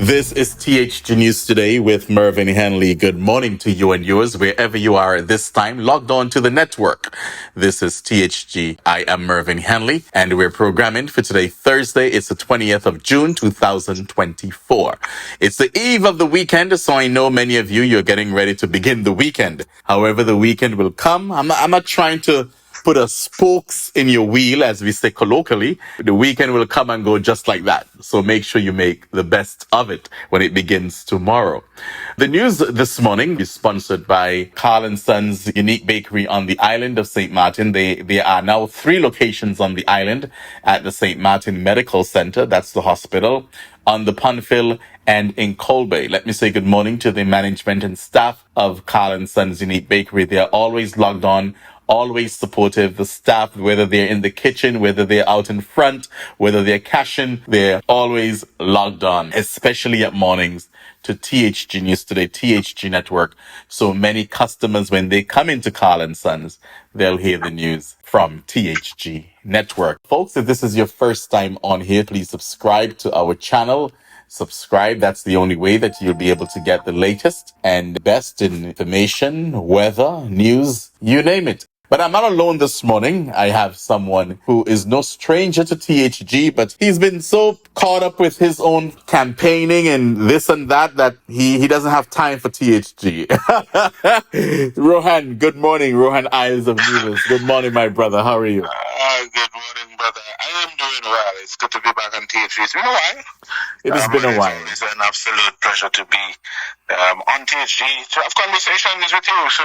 This is THG News Today with Mervin Henley. Good morning to you and yours, wherever you are at this time, logged on to the network. This is THG. I am Mervin Henley, and we're programming for today, Thursday. It's the 20th of June, 2024. It's the eve of the weekend, so I know many of you're getting ready to begin the weekend. However, the weekend will come. I'm not trying to put a spokes in your wheel, as we say colloquially. The weekend will come and go just like that. So make sure you make the best of it when it begins tomorrow. The news this morning is sponsored by Carl & Sons Unique Bakery on the island of St. Martin. There are now 3 locations on the island at the St. Martin Medical Center. That's the hospital. On the Punfill and in Colby. Let me say good morning to the management and staff of Carl & Sons Unique Bakery. They are always logged on, always supportive. The staff, whether they're in the kitchen, whether they're out in front, whether they're cashing, they're always logged on, especially at mornings, to THG News Today, THG Network. So many customers, when they come into Carl & Sons, they'll hear the news from THG Network. Folks, if this is your first time on here, please subscribe to our channel. Subscribe. That's the only way that you'll be able to get the latest and best in information, weather, news, you name it. But I'm not alone this morning. I have someone who is no stranger to THG, but he's been so caught up with his own campaigning and this and that he doesn't have time for THG. Rohan, good morning. Rohan Eyes of Nevis. Good morning, my brother. How are you? Good morning, brother. I am doing well. It's good to be back on THG. It's been a while. It has been a while. It's an absolute pleasure to be on THG to have conversations with you. So,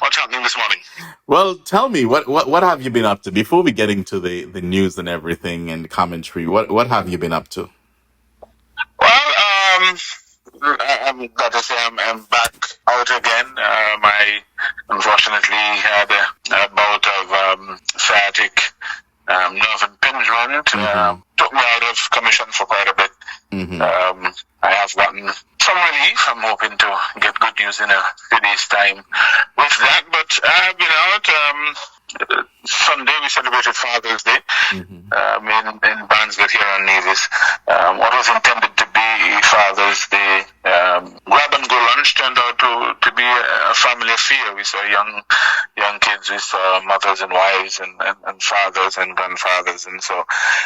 What's happening this morning? Well, tell me, what have you been up to? Before we get into the news and everything and commentary, what have you been up to? Well, I'm glad to say I'm back out again. I unfortunately had a bout of sciatic nerve impingement. Took me out of commission for quite a bit. I have gotten some relief. I'm hoping to get good news in a few days' time with that. But I've been out. Sunday we celebrated Father's Day in Barnesgate here on Nevis. What was intended to be Father's Day grab and go lunch turned out to be a family affair. We saw young kids, we saw mothers and wives and fathers and grandfathers, and so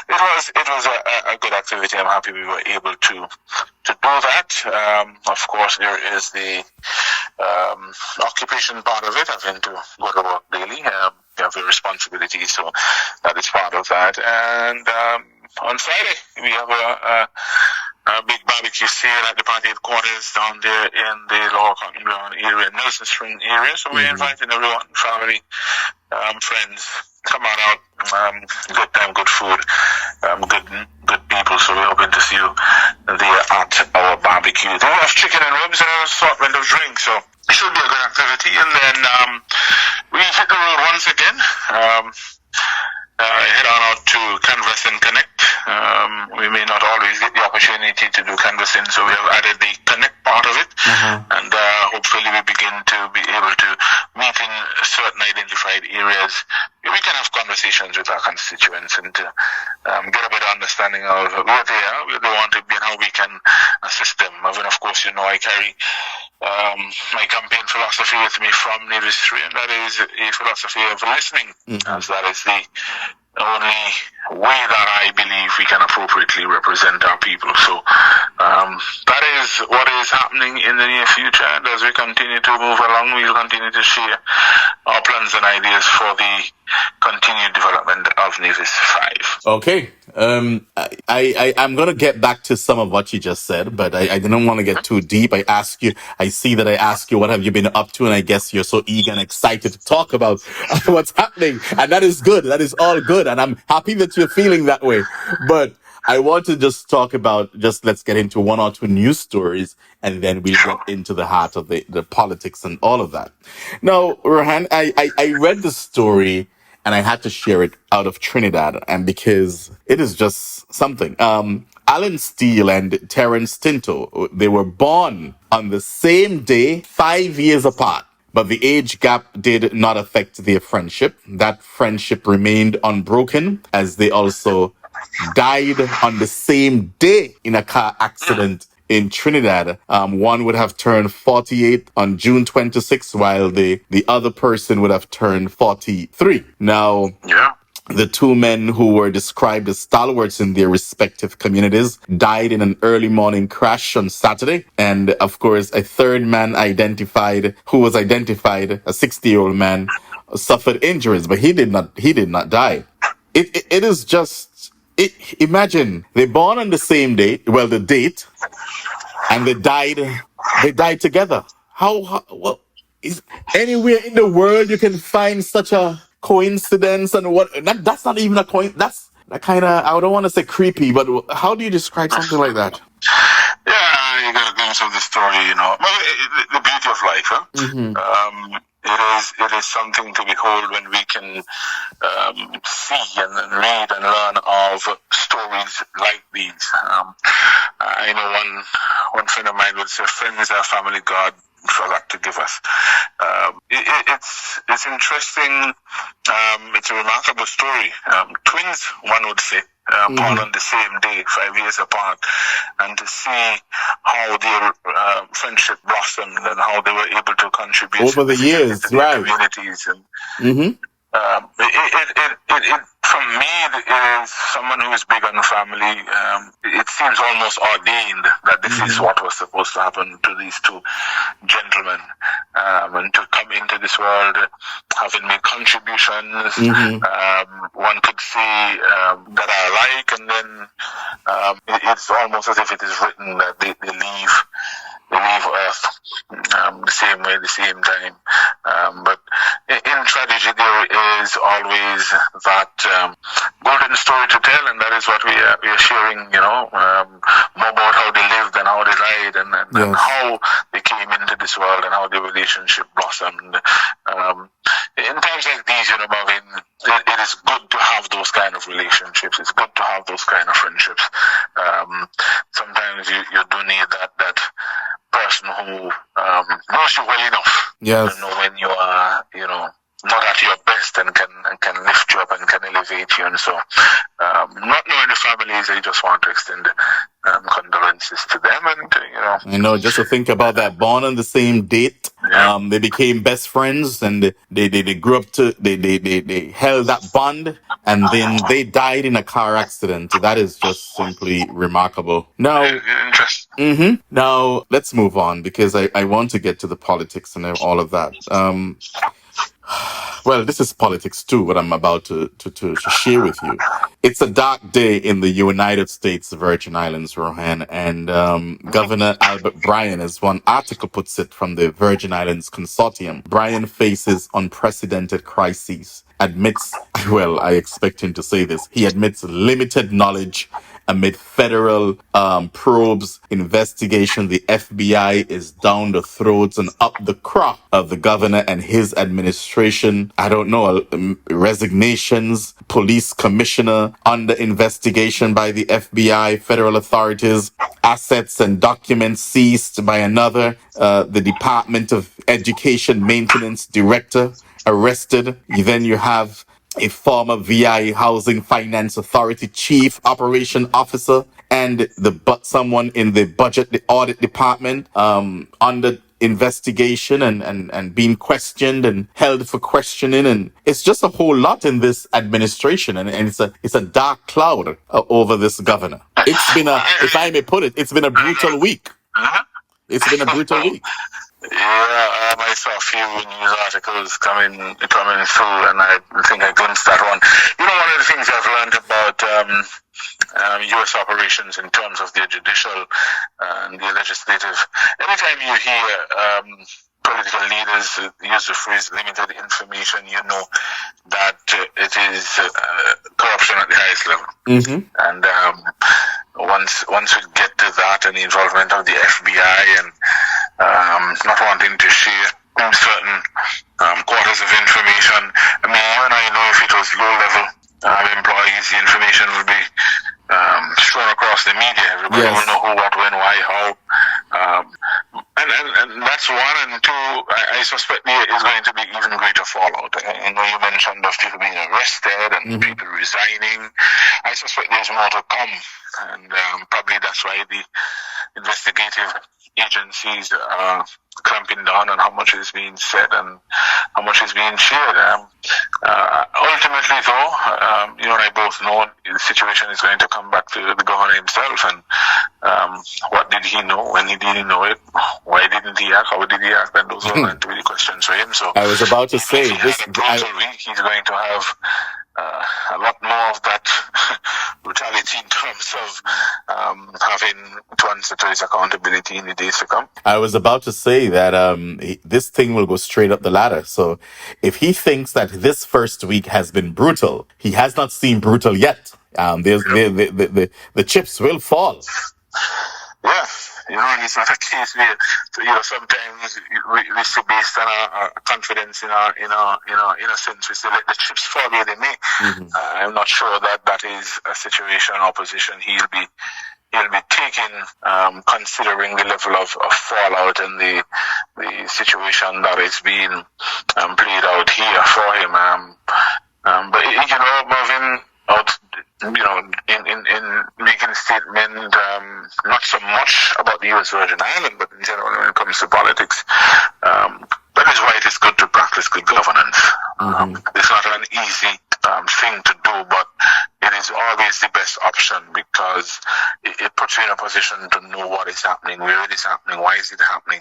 it was a good activity. I'm happy we were able to do that. Of course, there is the occupation part of it, having to go to work daily. You have a responsibility, so that is part of that. And on Friday, we have a big barbecue sale at the party headquarters down there in the Lower Cotton Ground area, Nelson Spring area. So we're inviting everyone, family, friends, come on out. Good time, good food, good people. So we're hoping to see you there at our barbecue. They have chicken and ribs and an assortment of drinks. So it should be a good activity. And then we hit the road once again. Head on out to Canvas and Connect. We may not always get the opportunity to do canvassing, so we have added the Connect part of it. And hopefully we begin to be able to meet in certain identified areas. We can have conversations with our constituents and to get a better understanding of where they are, where they want to be, and how we can assist them. I mean, of course, I carry my campaign philosophy with me from Nevis 3, and that is a philosophy of listening, as that is the only way that I believe we can appropriately represent our people. So that is what is happening in the near future, and as we continue to move along, we will continue to share our plans and ideas for the continued development of Nevis 5. Okay. I'm going to get back to some of what you just said, but I didn't want to get too deep. I see that I asked you, what have you been up to? And I guess you're so eager and excited to talk about what's happening. And that is good. That is all good. And I'm happy that you're feeling that way. But I want to just talk about, let's get into one or two news stories, and then we'll get into the heart of the politics and all of that. Now, Rohan, I read the story and I had to share it out of Trinidad, and because it is just something. Allan, Steele and Terrence, Tinto, they were born on the same day, 5 years apart. But the age gap did not affect their friendship. That friendship remained unbroken, as they also died on the same day in a car accident in Trinidad, one would have turned 48 on June 26th, while the other person would have turned 43. Now, Yeah. the two men who were described as stalwarts in their respective communities died in an early morning crash on Saturday. And of course, a third man who was identified, a 60-year-old man, suffered injuries, but he did not die. It is just, imagine they're born on the same date, the date, and they died together. What is anywhere in the world you can find such a coincidence? And that's not even a coin. That's that kind of, I don't want to say creepy, but how do you describe something like that? Yeah, you got a glimpse of the story, Well, the beauty of life, huh? Mm-hmm. It is something to behold when we can see and read and learn of stories like these. I know one friend of mine would say, "Friends are family God forgot to give us." It's interesting. It's a remarkable story. Twins, one would say. Born on the same day, 5 years apart, and to see how their friendship blossomed and how they were able to contribute over the years, to their right? communities. And Mm-hmm. from me, it is someone who is big on family. It seems almost ordained that this is what was supposed to happen to these two gentlemen, and to come into this world having made contributions. One could see that I like, and then it's almost as if it is written that they leave Earth the same way, the same time. But in tragedy, there is always that golden story to tell, and that is what we are sharing, more about how they lived and how they died, and how they came into this world and how the relationship blossomed. In times like these, Marvin, it is good to have those kind of relationships. It's good to have those kind of friendships. Sometimes you do need that person who knows you well enough to know when you are, not at your best, and can lift you up and can elevate you. And so, not knowing the families, I just want to extend condolences to them. And I know, just to think about that, born on the same date, they became best friends, and they grew up they held that bond, and then they died in a car accident. That is just simply remarkable. Now, now let's move on, because I want to get to the politics and all of that. Well, this is politics too, what I'm about to share with you. It's a dark day in the United States Virgin Islands, Rohan, and Governor Albert Bryan, as one article puts it from the Virgin Islands Consortium, Bryan faces unprecedented crises, admits, well, I expect him to say this, he admits limited knowledge amid federal probes, investigation. The FBI is down the throats and up the crop of the governor and his administration. I don't know, resignations, police commissioner under investigation by the FBI, federal authorities, assets and documents seized by another, the Department of Education maintenance director arrested. Then you have a former VI Housing Finance Authority chief operation officer, and someone in the the audit department under investigation and being questioned and held for questioning. And it's just a whole lot in this administration, and it's a dark cloud over this governor. It's been if I may put it, it's been a brutal week. It's been a brutal week. Yeah, I saw a few news articles coming through, and I think I glimpsed that one. One of the things I've learned about U.S. operations in terms of the judicial and the legislative, anytime you hear political leaders use the phrase limited information, you know that it is corruption at the highest level. And once we get to that, and the involvement of the FBI and not wanting to share certain quarters of information, I mean, you and I know if it was low level employees, the information will be strewn across the media. Everybody will know who, what, when, why, how. And that's one. And two, I suspect there is going to be even greater fallout. I know you mentioned of people being arrested and people resigning. I suspect there's more to come. And probably that's why the investigative agencies are clamping down on how much is being said and how much is being shared. Ultimately, though, you and I both know the situation is going to come back to the governor himself. And what did he know when he didn't know it? Why didn't he act? How did he act? And those are going to be the questions for him. So I was about to say if he had a brutal week, he's going to have a lot more of that brutality in terms of having to answer to his accountability in the days to come. I was about to say that this thing will go straight up the ladder. So if he thinks that this first week has been brutal, he has not seen brutal yet. The chips will fall. Yeah, and it's not a case where, sometimes we see based on our confidence in our innocence, we say let the chips fall where they may. I'm not sure that is a situation or position he'll be taking, considering the level of fallout and the situation that is being played out here for him. But Mervin, in making a statement, not so much about the U.S. Virgin Island, but in general when it comes to politics, that is why it is good to practice good governance. It's not an easy thing to do, but it is always the best option because it puts you in a position to know what is happening, where it is happening, why is it happening,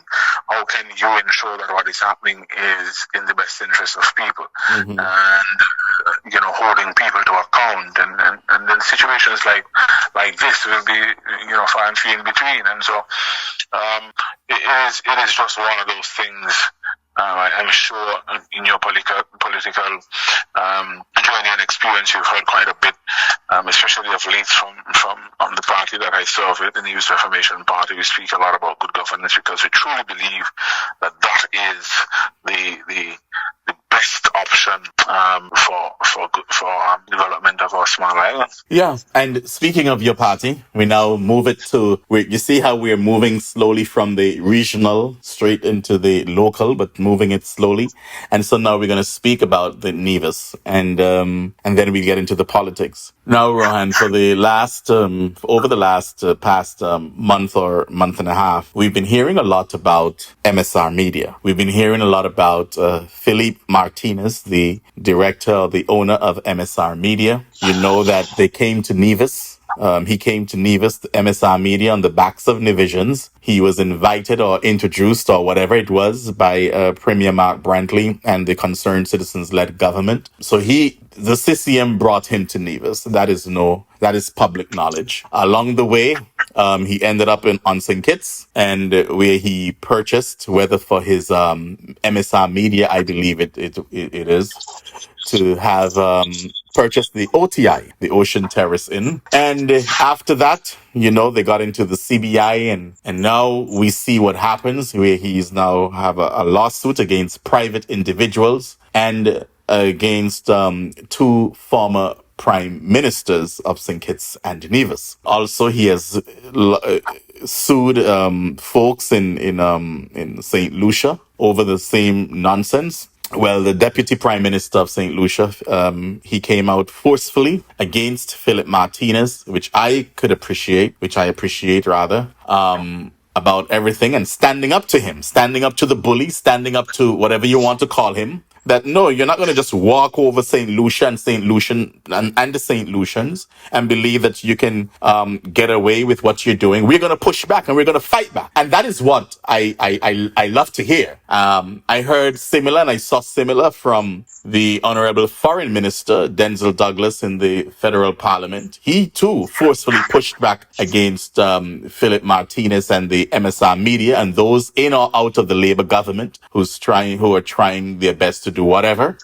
how can you ensure that what is happening is in the best interest of people, and holding people to account, and then situations like this will be far and few in between, and so it is just one of those things. I'm sure in your political journey and experience, you've heard quite a bit, especially of late from the party that I serve with, the Nevis Reformation Party. We speak a lot about good governance because we truly believe that is the best option for development of our small islands. Yeah, and speaking of your party, we now move it to, you see how we're moving slowly from the regional straight into the local, but moving it slowly. And so now we're going to speak about the Nevis, and then we get into the politics. Now, Rohan, for the last, over the last past month or month and a half, we've been hearing a lot about MSR Media. We've been hearing a lot about Philippe Martinez, the director or the owner of MSR Media. You know that they came to Nevis. He came to Nevis, the MSR Media, on the backs of Nevisians. He was invited or introduced or whatever it was by Premier Mark Brantley and the Concerned Citizens-led government. So the CCM brought him to Nevis. That is public knowledge. Along the way, he ended up on St. Kitts, and where he purchased, whether for his MSR Media, I believe it is, to have purchased the OTI, the Ocean Terrace Inn. And after that, they got into the CBI, and now we see what happens, where he's now have a lawsuit against private individuals and against two former prime ministers of St. Kitts and Nevis. Also, he has sued folks in St. Lucia over the same nonsense. Well, the Deputy Prime Minister of St. Lucia, he came out forcefully against Philip Martinez, which I appreciate about everything, and standing up to him, standing up to the bully, standing up to whatever you want to call him. That no, you're not going to just walk over St. Lucia and St. Lucian and the St. Lucians and believe that you can get away with what you're doing. We're going to push back and we're going to fight back. And that is what I love to hear. I heard similar and I saw similar from the Honorable Foreign Minister, Denzel Douglas, in the federal parliament. He too forcefully pushed back against Philip Martinez and the MSR Media and those in or out of the Labour government who are trying their best to do whatever.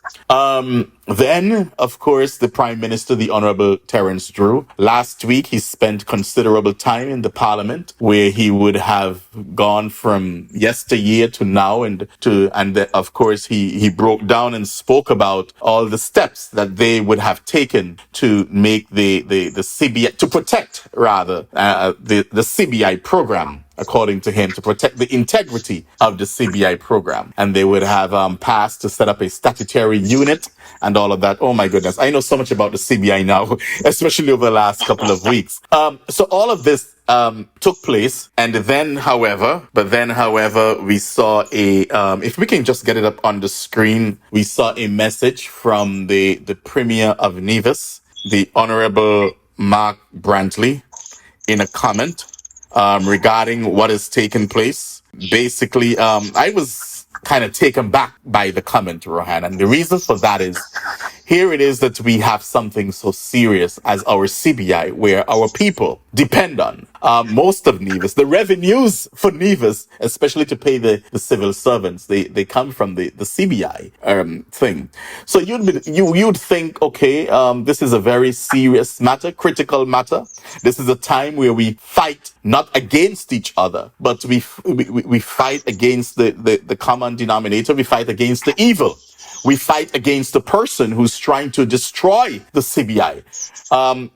Then, of course, the Prime Minister, the Honorable Terrence Drew, last week he spent considerable time in the Parliament, where he would have gone from yesteryear to now, of course he broke down and spoke about all the steps that they would have taken to make the CBI, to protect rather the CBI program, according to him, to protect the integrity of the CBI program. And they would have passed to set up a statutory unit and all of that. Oh my goodness. I know so much about the CBI now, especially over the last couple of weeks. So all of this took place. And then, however, we saw if we can just get it up on the screen, we saw a message from the Premier of Nevis, the Honorable Mark Brantley, in a comment regarding what has taken place. Basically, I was kind of taken back by the comment, Rohan. And the reason for that is, here it is that we have something so serious as our CBI, where our people depend on most of Nevis. The revenues for Nevis, especially to pay the civil servants, they come from the CBI thing. So you'd think, okay, this is a very serious matter, critical matter. This is a time where we fight not against each other, but we fight against the common denominator. We fight against the evil. We fight against the person who's trying to destroy the CBI.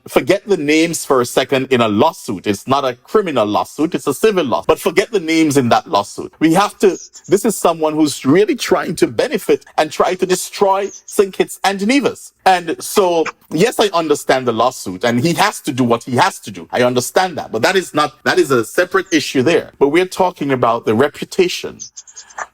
Forget the names for a second in a lawsuit. It's not a criminal lawsuit. It's a civil lawsuit. But forget the names in that lawsuit. This is someone who's really trying to benefit and try to destroy St. Kitts and Nevis. And so, yes, I understand the lawsuit, and he has to do what he has to do. I understand that. But that is a separate issue there. But we're talking about the reputation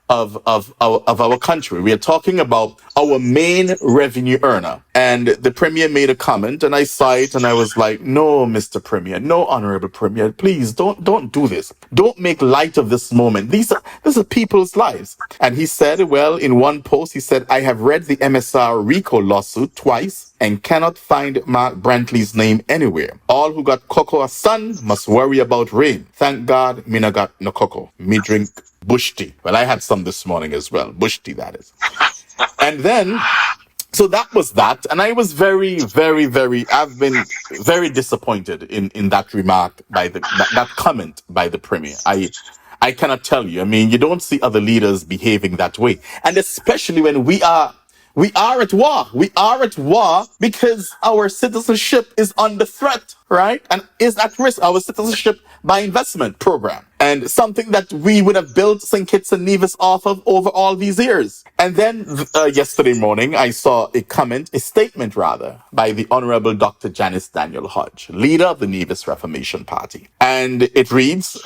of our country. We are talking about our main revenue earner. And the Premier made a comment, and I saw it, and I was like, no, Mr. Premier, no, Honorable Premier, please don't do this. Don't make light of this moment. These are people's lives. And he said, well, in one post, he said, I have read the MSR RICO lawsuit twice and cannot find Mark Brantley's name anywhere. All who got cocoa or sun must worry about rain. Thank God, me no got no cocoa. Me drink bush tea. Well, I had some this morning as well. Bush tea, that is. And then, so that was that. And I was I've been very disappointed in that remark that comment by the Premier. I cannot tell you. I mean, you don't see other leaders behaving that way. And especially when we are at war. We are at war because our citizenship is under threat, right? And is at risk. Our citizenship by investment program. And something that we would have built St. Kitts and Nevis off of over all these years. And then yesterday morning, I saw a statement by the Honorable Dr. Janice Daniel Hodge, leader of the Nevis Reformation Party. And it reads,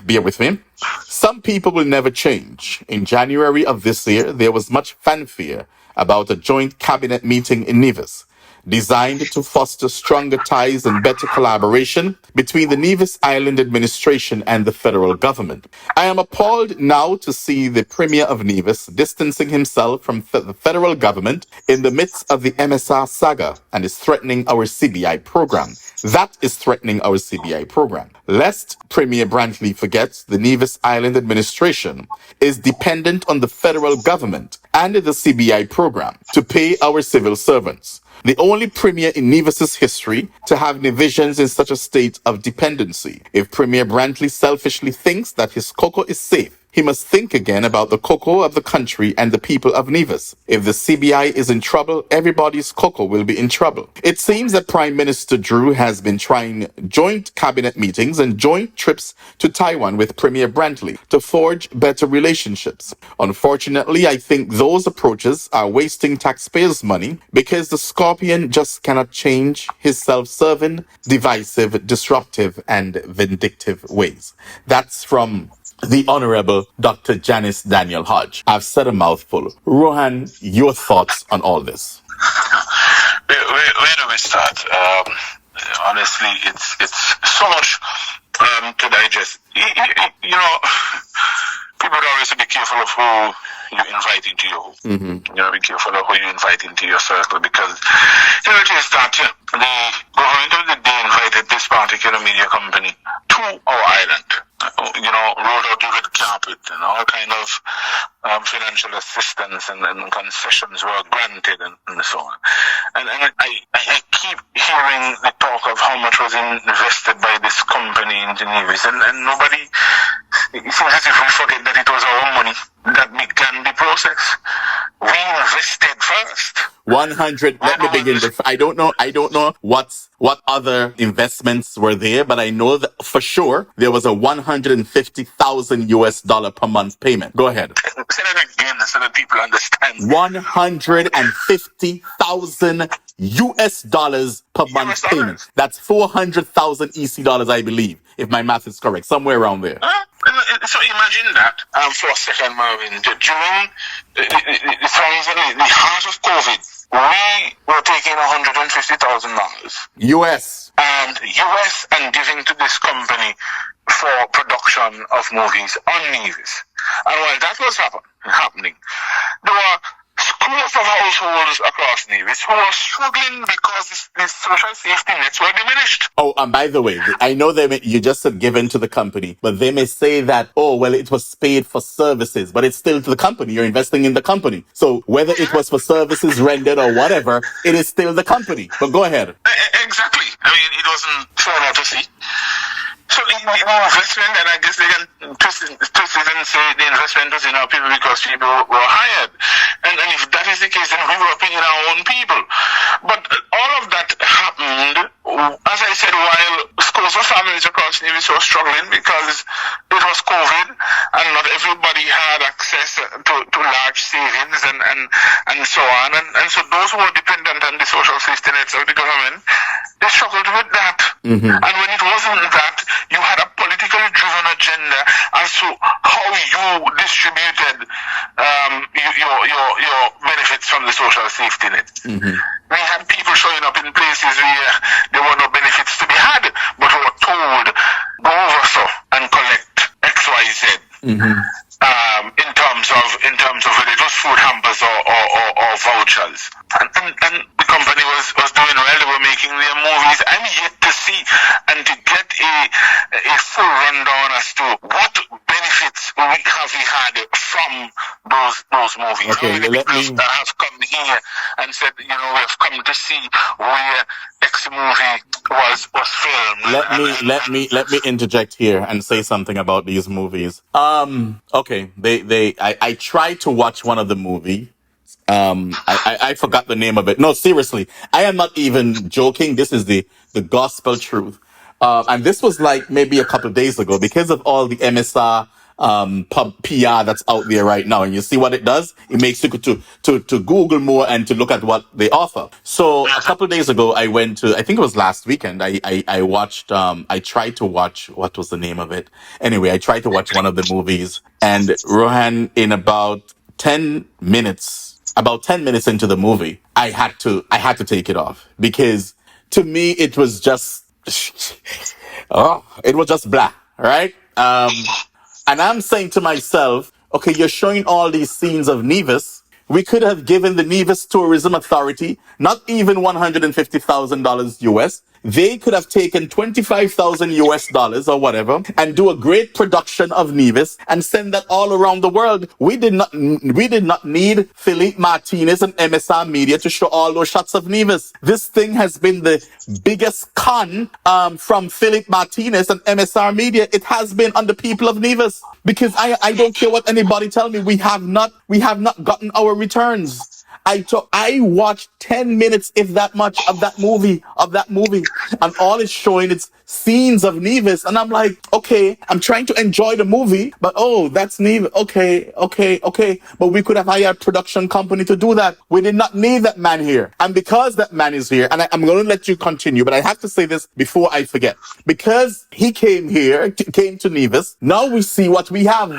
bear with me. Some people will never change. In January of this year, there was much fanfare about a joint cabinet meeting in Nevis, designed to foster stronger ties and better collaboration between the Nevis Island administration and the federal government. I am appalled now to see the Premier of Nevis distancing himself from the federal government in the midst of the MSR saga and is threatening our CBI program. That is threatening our CBI program. Lest Premier Brantley forgets, the Nevis Island administration is dependent on the federal government and the CBI program to pay our civil servants. The only premier in Nevis's history to have divisions in such a state of dependency. If Premier Brantley selfishly thinks that his cocoa is safe, he must think again about the cocoa of the country and the people of Nevis. If the CBI is in trouble, everybody's cocoa will be in trouble. It seems that Prime Minister Drew has been trying joint cabinet meetings and joint trips to Taiwan with Premier Brantley to forge better relationships. Unfortunately, I think those approaches are wasting taxpayers' money because the Scorpion just cannot change his self-serving, divisive, disruptive, and vindictive ways. That's from the Honorable Dr. Janice Daniel Hodge. I've said a mouthful. Rohan, your thoughts on all this? Where do we start? Honestly, it's so much to digest. You know, people always be careful of who you invite into your home. Mm-hmm. You know, be careful of who you invite into your circle, because here it is that the government of the day invited this particular media company to our island. You know, rolled out the red carpet and all kind of financial assistance and concessions were granted and so on. And I keep hearing the talk of how much was invested by this company in Nevis, and nobody, it seems as if we forget that it was our money that began the process. We invested first. 100. Let me begin with, I don't know what other investments were there, but I know that for sure there was a 150,000 US dollar per month payment. Go ahead. Say that again so that people understand. 150,000 US dollars per month payment. That's 400,000 EC dollars, I believe, if my math is correct, somewhere around there. So imagine that for a second, Mervin. During the heart of COVID, we were taking $150,000 US and giving to this company for production of movies on Nevis. And while that was happening, there were scores of households across Nevis who were struggling because the social safety nets were diminished. Oh, and by the way, I know you just said given to the company, but they may say that, oh, well, it was paid for services, but it's still to the company. You're investing in the company. So whether it was for services rendered or whatever, it is still the company. But go ahead. Exactly. I mean, it wasn't fair enough to see. So the investment, and I guess they can twist it and say the investment was in our people because people were hired. And if that is the case, then we were paying our own people. But all of that happened, as I said, while scores of families across Nevis were struggling because it was COVID and not everybody had access to large savings and so on. And so those who were dependent on the social safety nets of the government, they struggled with that. Mm-hmm. And when it wasn't that, you had a politically driven agenda as to how you distributed your benefits from the social safety net. Mm-hmm. We had people showing up in places where there were no benefits to be had, but who were told, go over so and collect X, Y, Z. Mm-hmm. In terms of whether it was food hampers or vouchers. And the company was doing well. They were making their movies. I'm yet to see and to get a full rundown as to what benefits we had from those movies. Okay, let me that have come here and said, we have come to see where X movie was filmed. Let me interject here and say something about these movies. Okay, I tried to watch one of the movie. I forgot the name of it. No, seriously, I am not even joking. This is the gospel truth. And this was like maybe a couple of days ago because of all the MSR PR that's out there right now. And you see what it does? It makes you to Google more and to look at what they offer. So a couple of days ago, I went to, I think it was last weekend. I watched, I tried to watch, what was the name of it? Anyway, I tried to watch one of the movies, and Rohan, in about 10 minutes into the movie, I had to take it off because to me, it was just, it was just blah, right? And I'm saying to myself, okay, you're showing all these scenes of Nevis. We could have given the Nevis Tourism Authority not even $150,000 US. They could have taken 25,000 US dollars or whatever and do a great production of Nevis and send that all around the world. We did not need Philippe Martinez and MSR Media to show all those shots of Nevis. This thing has been the biggest con from Philippe Martinez and MSR Media. It has been on the people of Nevis because I don't care what anybody tell me. We have not gotten our returns. I watched 10 minutes, if that much, of that movie, and all it's showing is scenes of Nevis, and I'm like, okay, I'm trying to enjoy the movie, but that's Nevis, okay, but we could have hired a production company to do that. We did not need that man here, and because that man is here, and I'm going to let you continue, but I have to say this before I forget, because he came to Nevis, now we see what we have,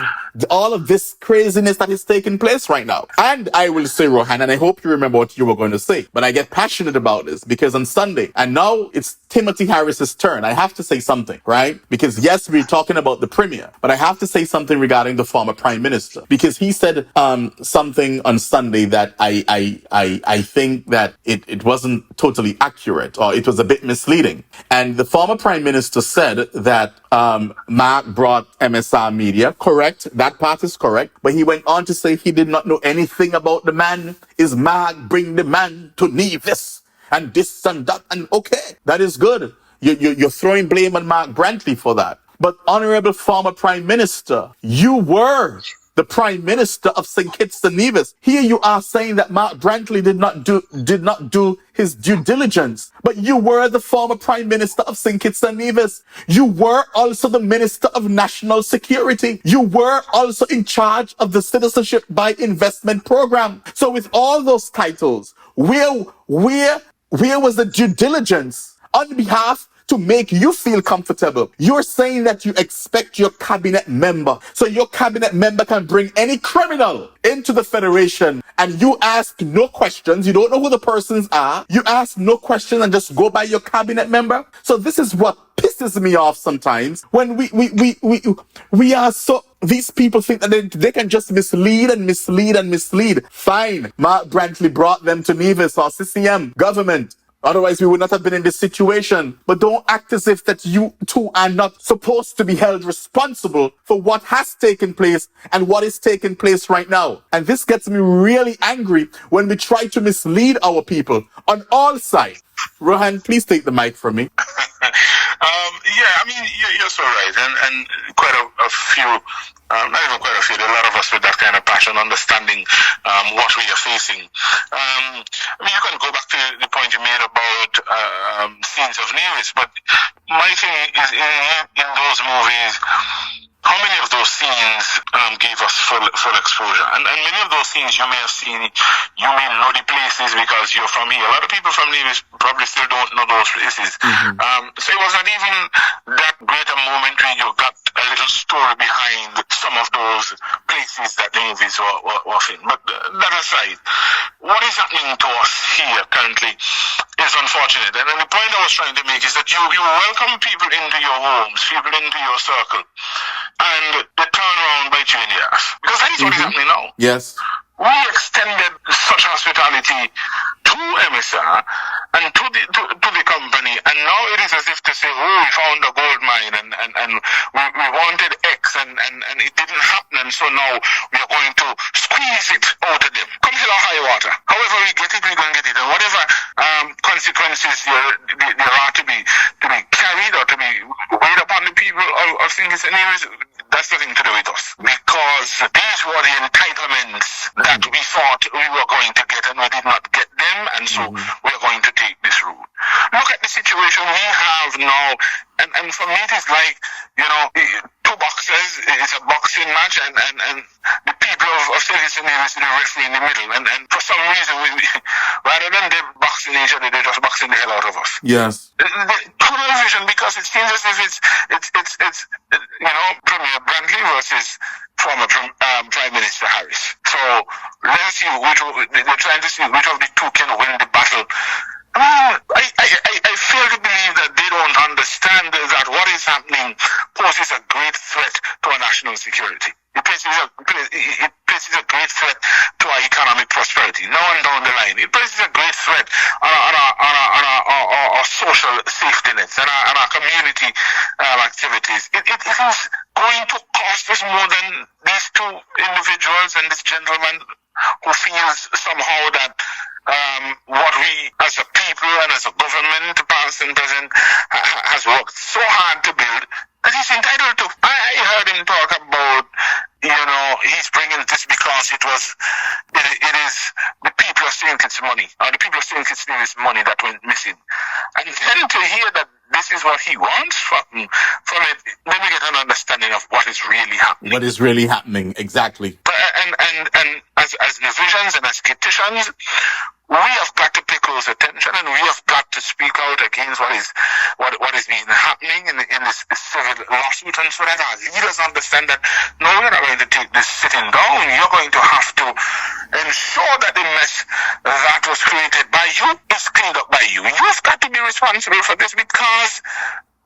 all of this craziness that is taking place right now, and I will say, Rohan, and I hope you remember what you were going to say, but I get passionate about this because on Sunday, and now it's Timothy Harris's turn. I have to say something, right? Because yes, we're talking about the premier, but I have to say something regarding the former prime minister because he said something on Sunday that I think that it wasn't totally accurate or it was a bit misleading. And the former prime minister said that Mark brought MSR Media. Correct. That part is correct. But he went on to say he did not know anything about the man. Is Mark bring the man to Nevis and this and that? And okay, that is good. You're throwing blame on Mark Brantley for that. But honorable former prime minister, you were the Prime Minister of St. Kitts and Nevis. Here you are saying that Mark Brantley did not do his due diligence, but you were the former Prime Minister of St. Kitts and Nevis. You were also the Minister of National Security. You were also in charge of the Citizenship by Investment Program. So with all those titles, where was the due diligence on behalf to make you feel comfortable? You're saying that you expect your cabinet member, so your cabinet member can bring any criminal into the Federation, and you ask no questions. You don't know who the persons are. You ask no questions and just go by your cabinet member. So this is what pisses me off sometimes, when we are so, these people think that they can just mislead. Fine. Mark Brantley brought them to Nevis or CCM government. Otherwise, we would not have been in this situation. But don't act as if that you two are not supposed to be held responsible for what has taken place and what is taking place right now. And this gets me really angry when we try to mislead our people on all sides. Rohan, please take the mic from me. Yeah, I mean, you're so right. And quite a few, not even quite a few, there are a lot of us with that kind of passion, understanding what we are facing. I mean, you can go back to the point you made about scenes of Nevis, but my thing is in those movies, how many of those scenes gave us full exposure? And many of those scenes you may have seen, you may know the places because you're from here. A lot of people from Nevis probably still don't know those places. So it was not even that great a moment when you got a little story behind some of those places that the movies were filmed. But that aside, what is happening to us here currently is unfortunate. And the point I was trying to make is that you welcome people into your homes, people into your circle, and they turn around by you in the ass. Because that is what is happening now. Yes. We extended such hospitality to MSR and to the company, and now it is as if to say, oh, we found a gold mine and we wanted X and it didn't happen, and so now we are going to squeeze it out of them. Come hell or high water. However we get it, we're going to get it. And whatever consequences there are to be carried or to be weighed upon the people of St. Kitts and Nevis, that's nothing to do with us. Because these were the entitlements that we thought we were going to get, and we did not get them, and so we are going to take this route. Look at the situation we have now, and for me it is like, two boxers, it's a boxing match, and the people of St. Kitts and Nevis, the referee in the middle, and for some reason, we rather than they boxing each other, they're just boxing the hell out of us. Yes. Tunnel vision, because it seems as if it's Premier Brantley versus former Prime Minister Harris. So let's see they're trying to see which of the two can win the battle. I fail to believe that they don't understand that what is happening poses a great threat to our national security. It places a great threat to our economic prosperity. Now and down the line, it places a great threat on our social safety nets and our community activities. It is going to cost us more than these two individuals and this gentleman who feels somehow that what we as a people and as a government, past and present, has worked so hard to build, that he's entitled to. I heard him talk about, he's bringing this because it is the people of St. Kitts money, or the people of St. Kitts Nevis money that went missing. And then to hear that this is what he wants from it, then we get an understanding of what is really happening. What is really happening, exactly. And as divisions and as Kittitians, we have got to pay close attention, and we have got to speak out against what is being happening in this civil lawsuit, and so that our leaders understand that no, we're not going to take this sitting down. You're going to have to ensure that the mess that was created by you is cleaned up by you. You've got to be responsible for this, because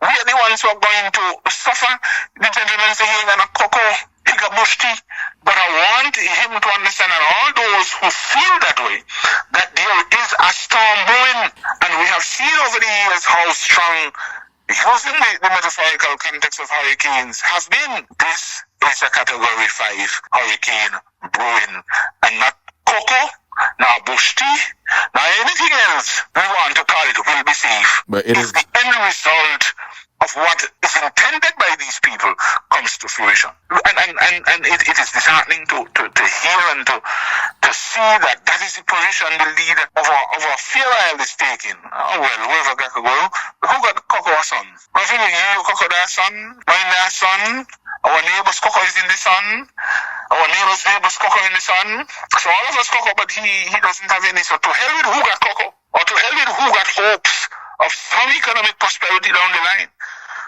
we are the ones who are going to suffer. The gentleman said he got a cocoa, he got bush tea. But I want him to understand, and all those who feel that way, that there is a storm brewing. And we have seen over the years how strong, using the metaphorical context of hurricanes, have been. This is a Category 5 hurricane brewing, and not cocoa, not bush tea, not anything else we want to call it will be safe. But it is the end result of what is intended by these people comes to fruition. And it is disheartening see that that is the position the leader of our funeral is taking. Oh well, whoever got to go, who got Cocoa son? Nothing you Cocoa that son, mine that son, our neighbor's Cocoa is in the sun, our neighbor's Cocoa in the sun. So all of us Cocoa, but he doesn't have any. So to hell with who got Cocoa, or to hell with who got hopes of some economic prosperity down the line.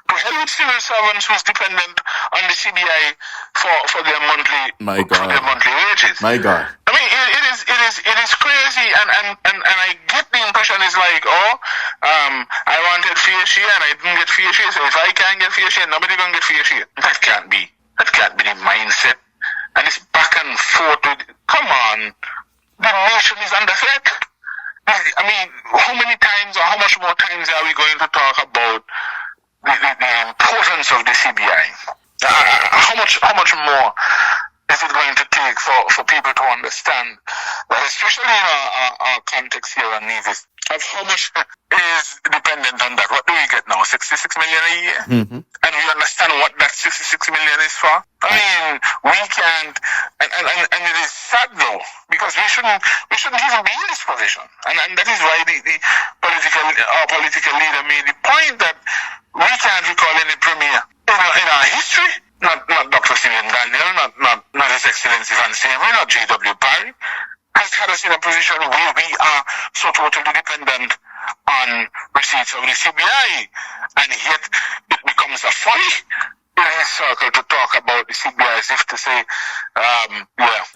To hell with civil servants who's dependent on the CBI for their monthly wages. My God. I mean, it is crazy, and I get the impression it's like, I wanted fair share and I didn't get fair share, so if I can't get fair share, nobody gonna get fair share. That can't be the mindset. And it's back and forth. Come on, the nation is under threat. I mean, how many times or how much more times are we going to talk about the importance of the CBI? How much more is it going to take for people to understand that, especially in our context here in Nevis, of how much is dependent on that? What do we get now? 66 million a year? Mm-hmm. And we understand what that 66 million is for? I mean, we can't, and it is sad though, because we shouldn't even be in this position. And that is why our political leader made the point that we can't recall any premier in our history. Not Dr. Stephen Daniel, not His Excellency Van Seymour, not J.W. Barry, has had us in a position where we are so totally dependent on receipts of the CBI, and yet it becomes a folly in a circle to talk about the CBI as if to say,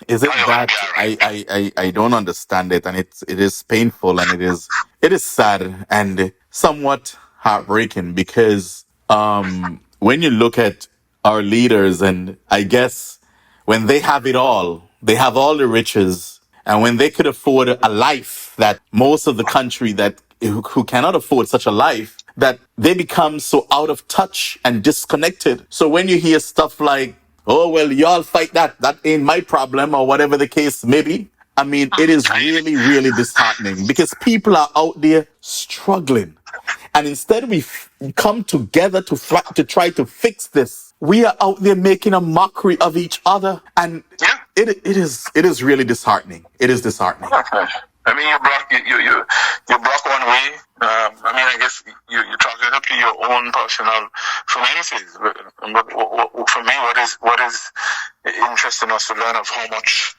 is it that I don't understand it, and it is painful, and it is sad and somewhat heartbreaking, because when you look at our leaders, and I guess when they have it all, they have all the riches, and when they could afford a life that most of the country who cannot afford such a life, that they become so out of touch and disconnected. So when you hear stuff like, oh, well, y'all fight that ain't my problem, or whatever the case may be, I mean, it is really, really disheartening, because people are out there struggling. And instead we come together to try to fix this, we are out there making a mockery of each other. And it is really disheartening. It is disheartening. I mean, you block one way. I mean, I guess you're talking up to your own personal finances. But for me, what is interesting us to learn of how much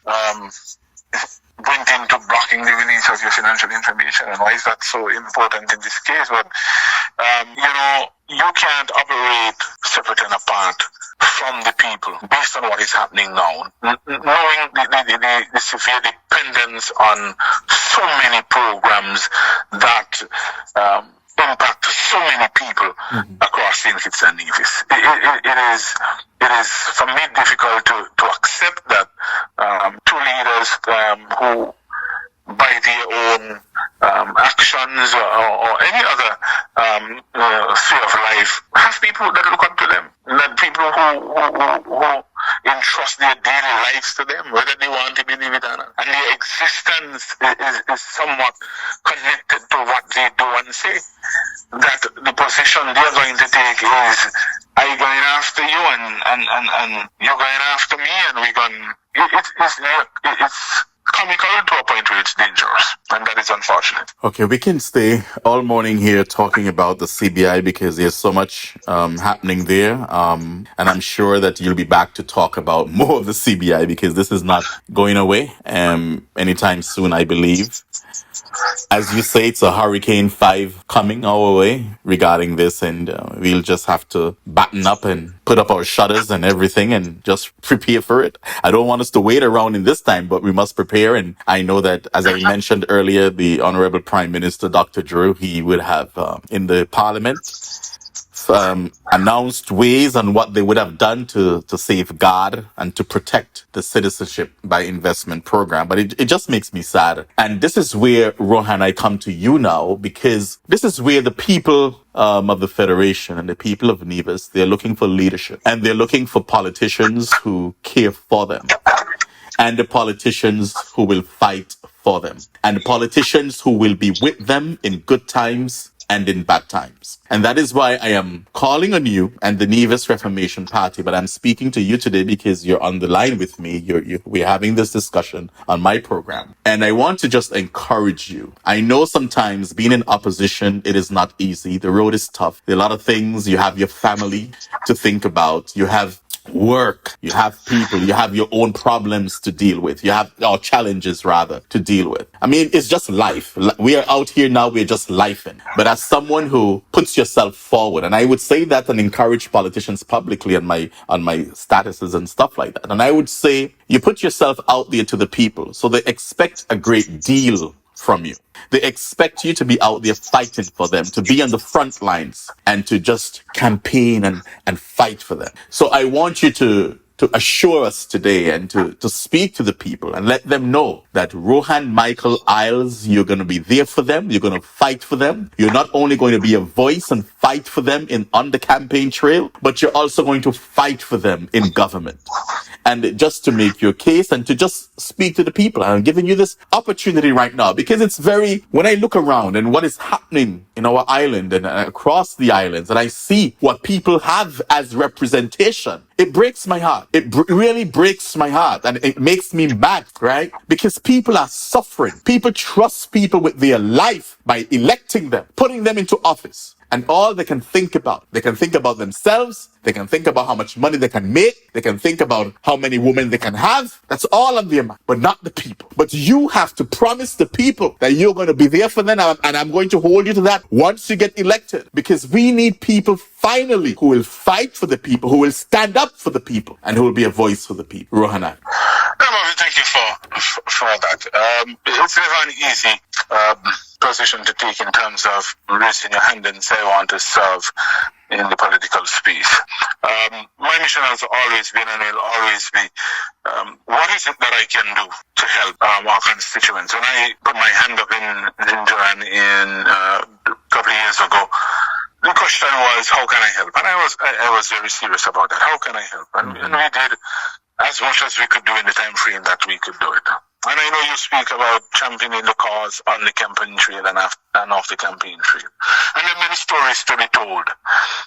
went into blocking the release of your financial information, and why is that so important in this case? But you can't operate separate and apart from the people based on what is happening now. Knowing the severe dependence on so many programs that impact so many people across St. Kitts and Nevis. It is for me difficult to accept that two leaders who by their own actions or any other sphere of life have people that look up to them, that people who entrust their daily lives to them, whether they want to believe it or not, and their existence is somewhat connected to what they do and say. That the position they're going to take is, I'm going after you and you're going after me, and we're going. It's comical to a point where it's dangerous, and that is unfortunate. Okay, we can stay all morning here talking about the CBI, because there's so much happening there, and I'm sure that you'll be back to talk about more of the CBI, because this is not going away anytime soon, I believe. As you say, it's a Hurricane 5 coming our way regarding this, and we'll just have to batten up and put up our shutters and everything and just prepare for it. I don't want us to wait around in this time, but we must prepare. And I know that, as I mentioned earlier, the Honorable Prime Minister, Dr. Drew, he would have in the Parliament announced ways on what they would have done to safeguard and to protect the citizenship by investment program. But it just makes me sad. And this is where, Rohan, I come to you now, because this is where the people of the Federation and the people of Nevis, they're looking for leadership, and they're looking for politicians who care for them, and the politicians who will fight for them, and the politicians who will be with them in good times and in bad times. And that is why I am calling on you and the Nevis Reformation Party, but I'm speaking to you today because you're on the line with me. We're having this discussion on my program. And I want to just encourage you. I know sometimes being in opposition, it is not easy. The road is tough. There are a lot of things. You have your family to think about. You have work, you have people, you have your own problems to deal with, you have or challenges rather to deal with. I mean, it's just life. We are out here now, we're just lifing. But as someone who puts yourself forward, and I would say that and encourage politicians publicly on my statuses and stuff like that. And I would say you put yourself out there to the people, so they expect a great deal from you. They expect you to be out there fighting for them, to be on the front lines and to just campaign and fight for them. So I want you to assure us today and to speak to the people and let them know that Rohan Michael Isles, you're going to be there for them. You're going to fight for them. You're not only going to be a voice and fight for them on the campaign trail, but you're also going to fight for them in government. And just to make your case and to just speak to the people. I'm giving you this opportunity right now because it's when I look around and what is happening in our island and across the islands, and I see what people have as representation, it breaks my heart. It really breaks my heart, and it makes me mad, right? Because people are suffering. People trust people with their life by electing them, putting them into office. And all they can think about themselves. They can think about how much money they can make. They can think about how many women they can have. That's all on their mind, but not the people. But you have to promise the people that you're going to be there for them. And I'm going to hold you to that once you get elected, because we need people finally who will fight for the people, who will stand up for the people, and who will be a voice for the people. Rohan. Thank you for that. It's never an easy position to take in terms of raising your hand and say I want to serve in the political space. My mission has always been and will always be, what is it that I can do to help our constituents? When I put my hand up in Tinto a couple of years ago, the question was, how can I help? And I was very serious about that. How can I help? And we did as much as we could do in the time frame that we could do it. And I know you speak about championing the cause on the campaign trail and off the campaign trail. And there are many stories to be told.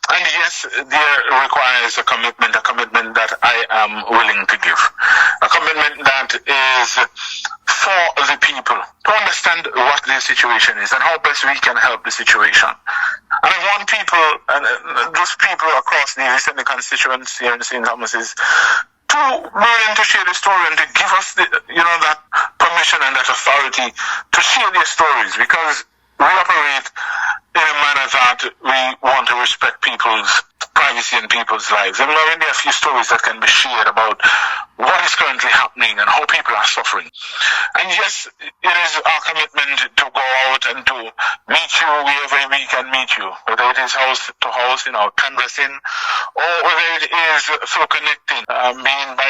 And yes, there requires a commitment that I am willing to give. A commitment that is for the people to understand what their situation is and how best we can help the situation. And I want people, and those people across Nevis and the constituents here in St. Thomas's, to willing to share the story and to give us that permission and that authority to share their stories, because we operate in a manner that we want to respect people's privacy and people's lives. And there are a few stories that can be shared about what is currently happening and how people are suffering. And yes, it is our commitment to go out and to meet you wherever we can meet you, whether it is house to house, canvassing, or whether it is through connecting, being by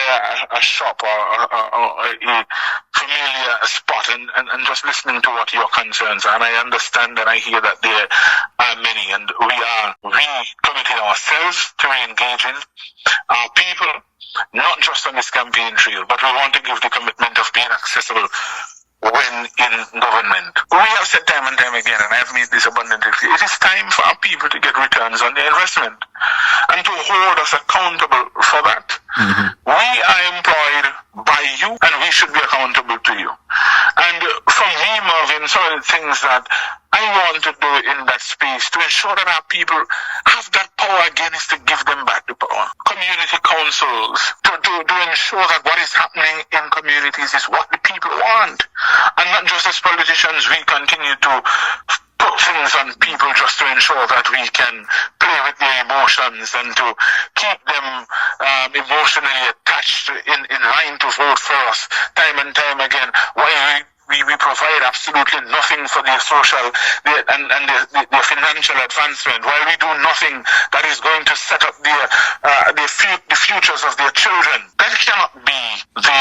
a shop or a familiar spot and just listening to what your concerns are. And I understand and I hear that there are many, and we are recommitting ourselves to engaging our people, not just on this campaign trail, but we want to give the commitment of being accessible when in government. We have said time and time again, and I have made this abundantly clear, it is time for our people to get returns on their investment and to hold us accountable for that. Mm-hmm. We are employed by you, and we should be accountable to you. And for me, Mervin, some of the things that I want to do in that space to ensure that our people have that power again is to give them back the power. Community councils, to ensure that what is happening in communities is what the people want. And not just as politicians, we continue to put things on people just to ensure that we can play with their emotions and to keep them emotionally attached in line to vote for us time and time again, while we provide absolutely nothing for their social and their financial advancement, while we do nothing that is going to set up the futures of their children. That cannot be the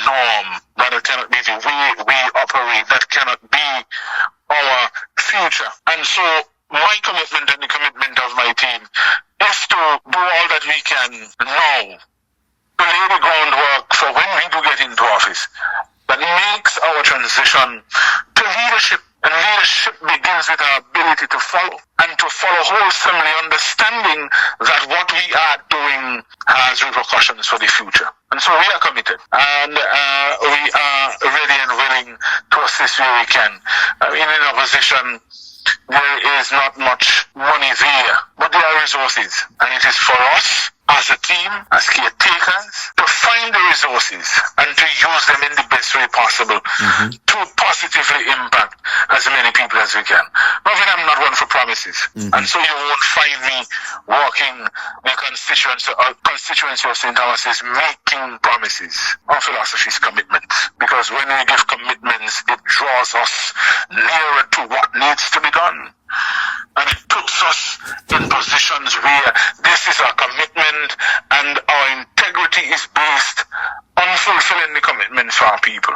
norm. That cannot be the way we operate. That cannot be our future. And so my commitment and the commitment of my team is to do all that we can now to lay the groundwork for when we do get into office that makes our transition to leadership And leadership begins with our ability to follow, and to follow wholesomely, understanding that what we are doing has repercussions for the future. And so we are committed, and we are ready and willing to assist where we can. In a position, there is not much money there, but there are resources, and it is for us as a team, as caretakers, to find the resources and to use them in the best way possible to positively impact as many people as we can. Mervin, I'm not one for promises, and so you won't find me walking the constituency of St. Thomas's making promises. Our philosophy is commitment, because when we give commitments, it draws us nearer to what needs to be done. And it puts us in positions where this is our commitment, and our integrity is based on fulfilling the commitments for our people.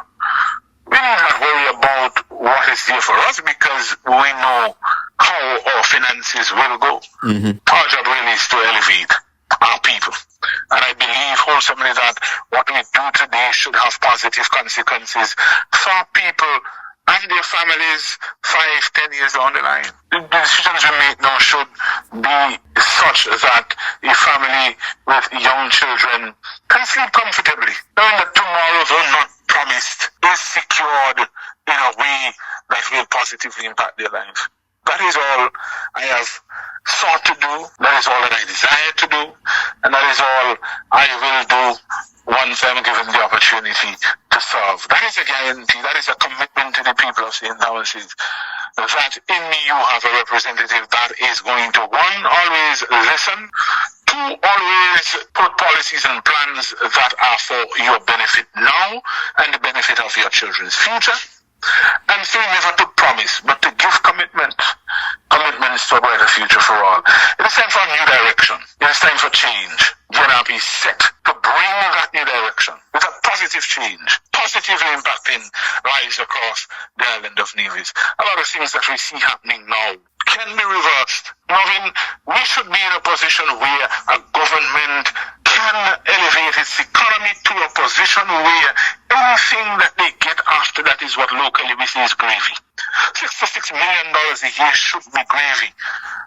We need not worry about what is there for us, because we know how our finances will go. Our job really is to elevate our people. And I believe wholesomely that what we do today should have positive consequences for our people and their families 5-10 years down the line. The decisions we make now should be such that a family with young children can sleep comfortably, knowing that tomorrow, though not promised, is secured in a way that will positively impact their lives. That is all I have sought to do. That is all that I desire to do. And that is all I will do once I'm given the opportunity to serve. That is a guarantee. That is a commitment to the people of St. Thomas's, that in me you have a representative that is going to, one, always listen, two, always put policies and plans that are for your benefit now and the benefit of your children's future, and three, never to promise, but to give commitments to a brighter future for all. It is time for a new direction. It is time for change. GNRP is set to bring that new direction with a positive change, positively impacting lives across the island of Nevis. A lot of things that we see happening now can be reversed. Mervin, we should be in a position where a government can elevate its economy to a position where anything that they get after that is what locally we say is gravy. $66 million a year should be gravy.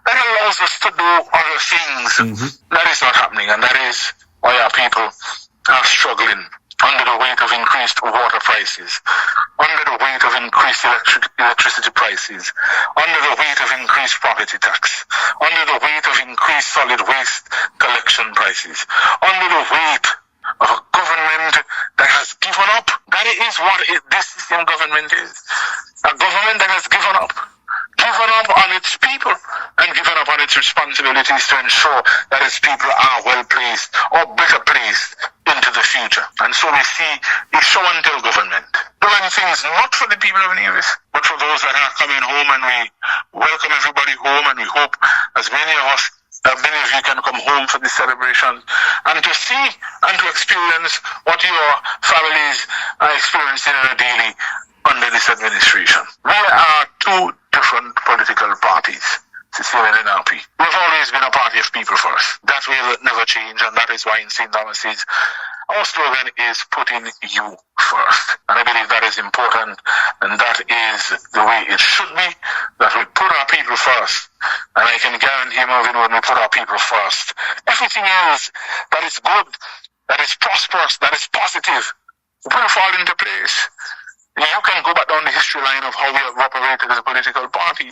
That allows us to do other things. That is not happening, and that is why our people are struggling under the weight of increased water prices, under the weight of increased electricity prices, under the weight of increased property tax, under the weight of increased solid waste collection prices, under the weight of a government that has given up. That is what this system government is. A government that has given up on its people and given up on its responsibilities to ensure that its people are well placed or better placed into the future. And so we see a show and tell government doing things not for the people of Nevis, but for those that are coming home, and we welcome everybody home, and we hope as many of you can come home for the celebration and to see and to experience what your families are experiencing on a daily under this administration. We are two different political parties, CCL and NRP. We've always been a party of people first. That will never change, and that is why in St. Thomas's our slogan is putting you first. And I believe that is important, and that is the way it should be, that we put our people first. And I can guarantee, Mervin, when we put our people first, everything else that is good, that is prosperous, that is positive, will fall into place. You can go back down the history line of how we have operated as a political party.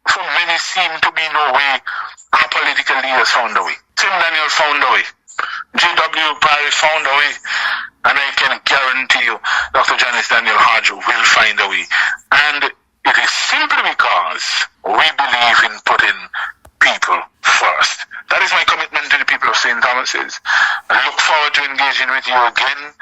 For many, seem to be no way our political leaders found a way. Tim Daniel found a way. J.W. Parry found a way. And I can guarantee you, Dr. Janice Daniel Hodge will find a way. And it is simply because we believe in putting people first. That is my commitment to the people of St. Thomas's. I look forward to engaging with you again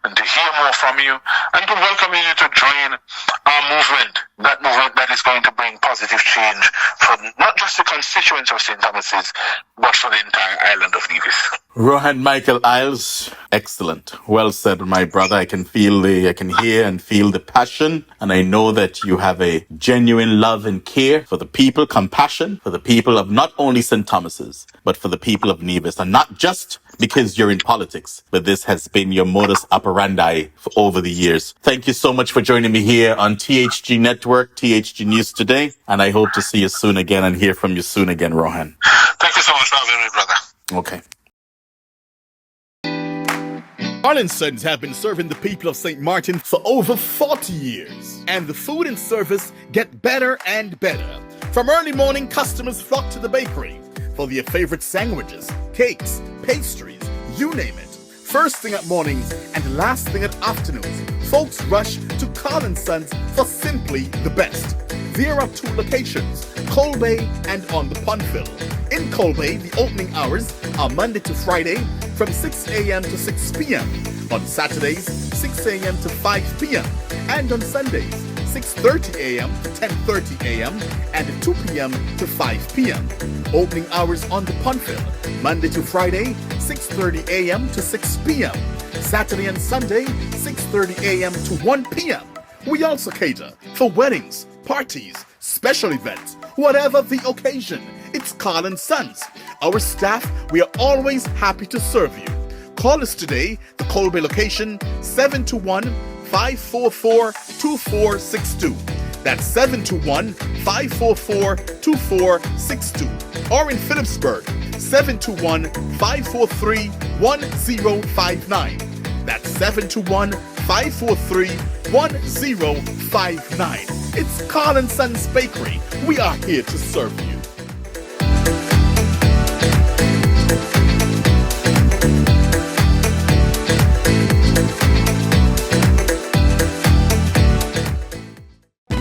and to hear more from you and to welcome you to join our movement, that movement that is going to bring positive change for not just the constituents of St. Thomas's, but for the entire island of Nevis. Rohan Michael Isles, excellent. Well said, my brother. I can hear and feel the passion, and I know that you have a genuine love and care for the people, compassion for the people of not only St. Thomas's, but for the people of Nevis, and not just because you're in politics, but this has been your modus operandi operandi over the years. Thank you so much for joining me here on THG Network, THG News Today, and I hope to see you soon again and hear from you soon again, Rohan. Thank you so much for having me, brother. Okay. Allan Sons have been serving the people of St. Martin for over 40 years, and the food and service get better and better. From early morning, customers flock to the bakery for their favorite sandwiches, cakes, pastries, you name it. First thing at mornings and last thing at afternoons, folks rush to Allan Sons for simply the best. There are 2 locations, Colbay and on the Punfill. In Colbay, the opening hours are Monday to Friday from 6 a.m. to 6 p.m. On Saturdays, 6 a.m. to 5 p.m. And on Sundays, 6:30 a.m. to 10:30 a.m. and 2 p.m. to 5 p.m. Opening hours on the Punfill, Monday to Friday, 6:30 a.m. to 6 p.m. Saturday and Sunday, 6:30 a.m. to 1 p.m. We also cater for weddings, parties, special events, whatever the occasion. It's Allan Sons. Our staff, we are always happy to serve you. Call us today, the Colbay location, 721-544-2462. That's 721-544-2462. Or in Phillipsburg, 721-543-1059. That's 721-543-1059. It's Allan Sons Bakery. We are here to serve you.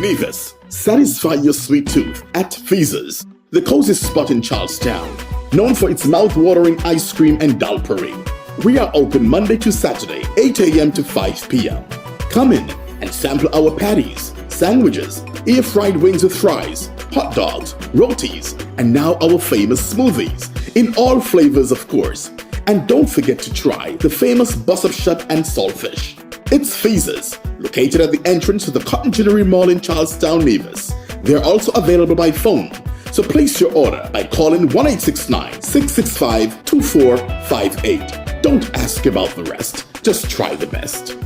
Nevis, satisfy your sweet tooth at Feaser's, the cozy spot in Charlestown, known for its mouth-watering ice cream and dal parade. We are open Monday to Saturday, 8 a.m. to 5 p.m. Come in and sample our patties, sandwiches, air-fried wings with fries, hot dogs, rotis, and now our famous smoothies, in all flavors of course. And don't forget to try the famous bus-up shut and saltfish. It's Feaser's, located at the entrance to the Cotton Ginnery Mall in Charlestown, Nevis. They're also available by phone, so place your order by calling 1-869-665-2458. Don't ask about the rest, just try the best.